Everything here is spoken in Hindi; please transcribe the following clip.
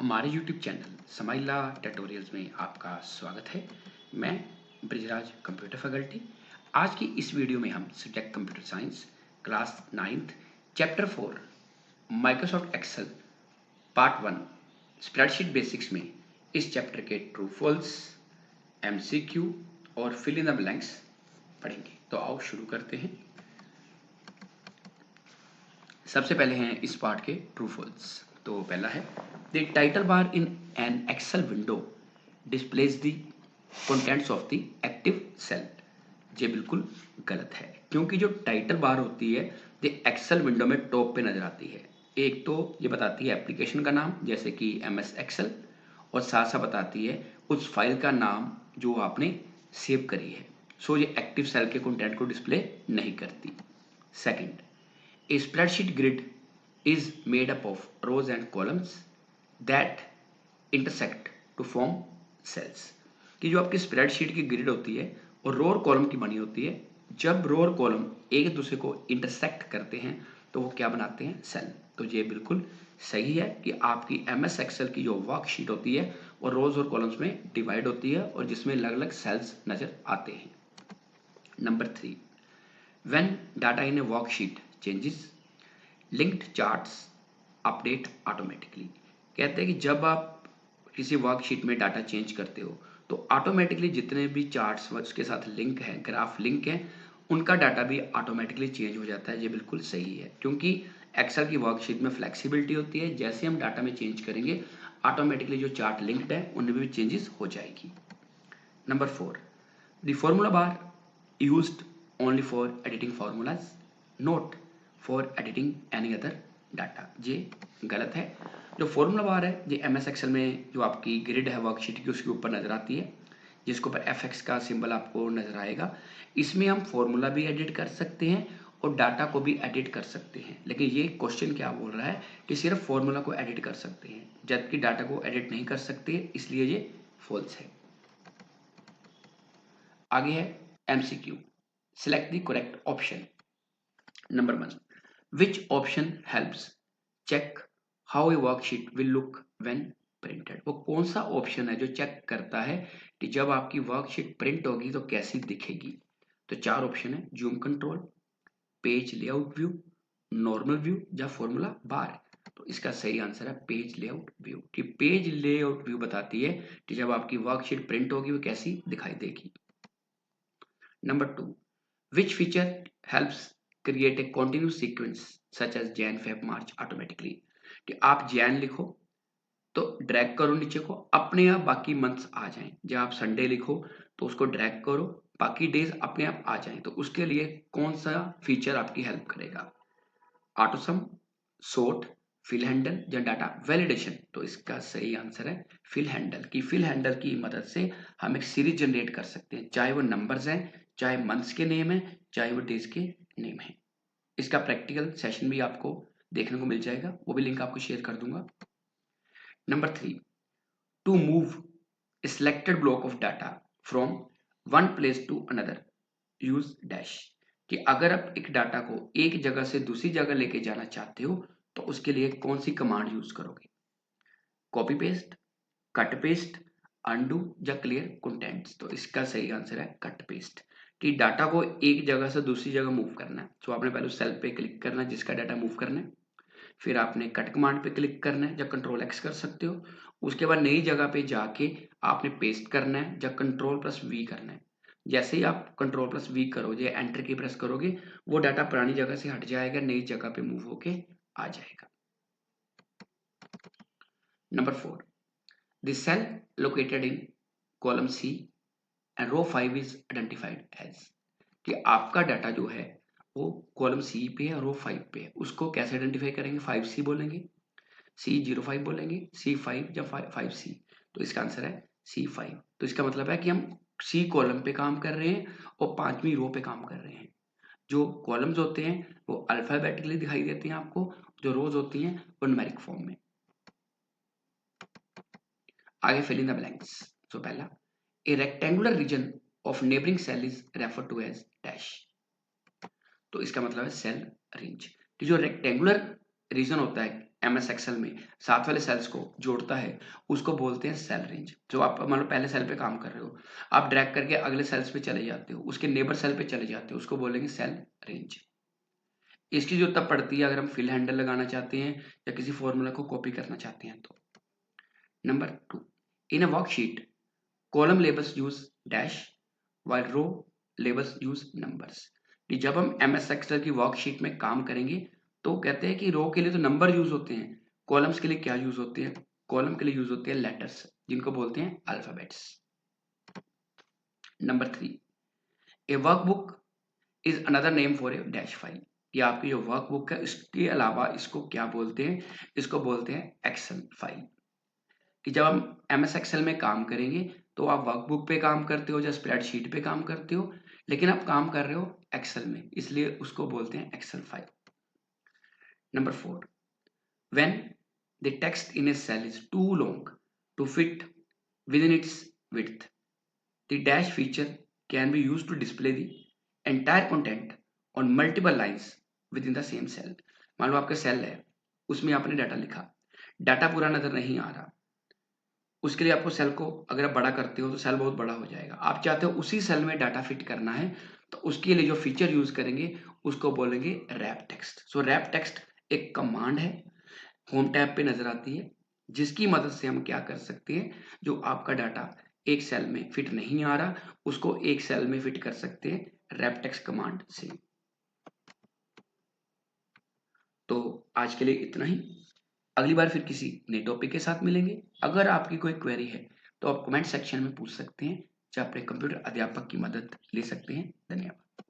हमारे YouTube चैनल समाइला ट्यूटोरियल्स में आपका स्वागत है। मैं ब्रिजराज कंप्यूटर फैकल्टी। आज की इस वीडियो में हम subject computer science class 9th chapter 4 Microsoft Excel part 1 spreadsheet basics में इस चैप्टर के ट्रू फॉल्स, MCQ और फिल इन द ब्लैंक्स पढ़ेंगे। तो आओ शुरू करते हैं। सबसे पहले हैं इस पार्ट के ट्रू फॉल्स। तो पहला है the title bar in an Excel window displays the contents of the active cell. ये बिल्कुल गलत है, क्योंकि जो टाइटल बार होती है ये एक्सेल विंडो में टॉप पे नजर आती है। एक तो ये बताती है एप्लीकेशन का नाम, जैसे कि MS एक्सेल, और साथ साथ बताती है उस फाइल का नाम जो आपने सेव करी है। सो ये एक्टिव सेल के कंटेंट को डिस्प्ले नहीं करती। Second, a spreadsheet grid is made up of rows and columns that intersect to form cells। कि जो आपकी स्प्रेडशीट की ग्रिड होती है और रो और कॉलम की बनी होती है, जब रो और कॉलम एक दूसरे को इंटरसेक्ट करते हैं तो वो क्या बनाते हैं? सेल। तो ये बिल्कुल सही है कि आपकी MS एक्सेल की जो वर्कशीट होती है वो रोज और कॉलम्स में डिवाइड होती है और जिसमें अलग अलग सेल्स नजर आते हैं। Number 3, when data in a worksheet changes, linked charts update automatically। कहते हैं कि जब आप किसी वर्कशीट में डाटा चेंज करते हो तो ऑटोमेटिकली जितने भी चार्ट्स उसके साथ लिंक है, ग्राफ लिंक है, उनका डाटा भी ऑटोमेटिकली चेंज हो जाता है। ये बिल्कुल सही है, क्योंकि एक्सेल की वर्कशीट में फ्लेक्सिबिलिटी होती है। जैसे हम डाटा में चेंज करेंगे ऑटोमेटिकली जो चार्ट लिंक्ड है उनमें भी चेंजेस हो जाएगी। Number 4, the formula bar used only for editing formulas, not for editing any other data। ये गलत है। जो फॉर्मूला बार है ये MS एक्सेल में जो आपकी ग्रिड है वर्कशीट की उसके ऊपर नजर आती है, जिसके ऊपर FX का सिंबल आपको नजर आएगा। इसमें हम फॉर्मूला भी एडिट कर सकते हैं और डाटा को भी एडिट कर सकते हैं, लेकिन ये क्वेश्चन क्या बोल रहा है कि सिर्फ फॉर्मूला को एडिट कर सकते हैं जबकि डाटा को एडिट नहीं कर सकते, इसलिए ये फॉल्स है। आगे है MCQ, select the correct option। Number 1, which option helps check how a worksheet will look when printed। वो कौन सा ऑप्शन है जो चेक करता है कि जब आपकी वर्कशीट प्रिंट होगी तो कैसी दिखेगी? तो 4 ऑप्शन है, zoom control, page layout view, normal view या फॉर्मूला बार। तो इसका सही आंसर है पेज लेआउट व्यू। कि पेज लेआउट व्यू बताती है कि जब आपकी वर्कशीट प्रिंट होगी वो कैसी दिखाई देगी। Number 2, which feature helps create a continuous sequence such as Jan, Feb, March automatically। कि आप जैन लिखो तो ड्रैग करो नीचे को, अपने आप बाकी मंथ्स आ जाएं। जब आप संडे लिखो तो उसको ड्रैग करो, बाकी डेज अपने आप आ जाएं। तो उसके लिए कौन सा फीचर आपकी हेल्प करेगा? ऑटोसम, सोर्ट, फिल हैंडल या डाटा वैलिडेशन। तो इसका सही आंसर है फिल हैंडल। की फिल हैंडल की मदद से हम एक सीरीज जनरेट कर सकते हैं, चाहे वो नंबर्स हैं, चाहे मंथ्स के नेम है, चाहे वो डेज के नेम है। इसका प्रैक्टिकल सेशन भी आपको देखने को मिल जाएगा, वो भी लिंक आपको शेयर कर दूंगा। Number 3, to move selected block of data from one place to another use dash. कि अगर आप एक डाटा को एक जगह से दूसरी जगह लेके जाना चाहते हो तो उसके लिए कौन सी कमांड यूज करोगे? Copy paste, cut paste, undo या क्लियर कंटेंट्स। तो इसका सही आंसर है कट पेस्ट। कि डाटा को एक जगह से दूसरी जगह मूव करना है तो आपने पहले सेल पे क्लिक करना है जिसका डाटा मूव करना है, फिर आपने कट कमांड पे क्लिक करना है या कंट्रोल X कर सकते हो। उसके बाद नई जगह पे जाके आपने पेस्ट करना है या कंट्रोल+V करना है। जैसे ही आप कंट्रोल+V करोगे, एंटर की प्रेस करोगे, वो डाटा पुरानी जगह से हट जाएगा, नई जगह पे मूव होके आ जाएगा। Number 4, the cell located in column C and row 5 is identified as. कि आपका डाटा जो है वो कॉलम C पे है, रो 5 पे है, उसको कैसे आइडेंटिफाई करेंगे? 5C बोलेंगे, C05 बोलेंगे, C5 या 5C। तो इसका आंसर है C5। तो इसका मतलब है कि हम C कॉलम पे काम कर रहे हैं और 5वीं रो पे काम कर रहे हैं। जो कॉलम्स होते हैं वो अल्फाबेटिकली दिखाई देती हैं आपको, जो रोज होती हैं वो न्यूमेरिक फॉर्म में। आगे फिल इन द ब्लैंक्स। तो पहला, a rectangular region of neighbouring cell is refer to as dash. तो इसका मतलब है सेल रेंज। तो जो रेक्टेंगुलर रीजन होता है एमएस एक्सेल में साथ वाले सेल्स को जोड़ता है उसको बोलते हैं सेल रेंज। जो आप मान लो पहले सेल पे काम कर रहे हो, आप ड्रैग करके अगले सेल्स पे चले जाते हो, उसके नेबर सेल पे चले जाते हो, उसको बोलेंगे सेल रेंज। इसकी जो तब पड़ती है अगर हम फिल हैंडल लगाना चाहते हैं या किसी फॉर्मूला को कॉपी करना चाहते हैं तो। Number 2, in a worksheet column labels use dash while row labels use numbers. कि जब हम एमएस एक्सेल की वर्कशीट में काम करेंगे तो कहते हैं कि रो के लिए तो नंबर यूज होते हैं, कॉलम्स के लिए क्या यूज होते हैं? कॉलम के लिए यूज होते हैं लेटर्स, जिनको बोलते हैं alphabets. Number 3, A workbook is another name for a dash file. ये आपकी जो वर्कबुक है इसके अलावा इसको क्या बोलते हैं? इसको बोलते हैं एक्सेल फाइल। कि जब हम एमएस एक्सेल में काम करेंगे तो आप वर्कबुक पे काम करते हो या स्प्रेडशीट पे काम करते हो, लेकिन आप काम कर रहे हो एक्सेल में, इसलिए उसको बोलते हैं Excel file. Number 4, when the text in a cell is too long to fit within its width, the dash feature can be used to display the entire content on multiple lines within the same cell. मान लो आपका सेल है, उसमें आपने डाटा लिखा, डाटा पूरा नजर नहीं आ रहा, उसके लिए आपको सेल को अगर आप बड़ा करते हो तो सेल बहुत बड़ा हो जाएगा। आप चाहते हो उसी सेल में डाटा फिट करना है, तो उसके लिए जो फीचर यूज करेंगे उसको बोलेंगे रैप टेक्स्ट। सो रैप टेक्स्ट एक कमांड है, होम टैब पे नजर आती है, जिसकी मदद से हम क्या कर सकते हैं, जो आपका डाटा एक सेल में फिट नहीं आ रहा उसको एक सेल में फिट कर सकते हैं रैप टेक्स्ट कमांड से। तो आज के लिए इतना ही, अगली बार फिर किसी नए टॉपिक के साथ मिलेंगे। अगर आपकी कोई क्वेरी है तो आप कमेंट सेक्शन में पूछ सकते हैं, चाहे अपने कंप्यूटर अध्यापक की मदद ले सकते हैं। धन्यवाद।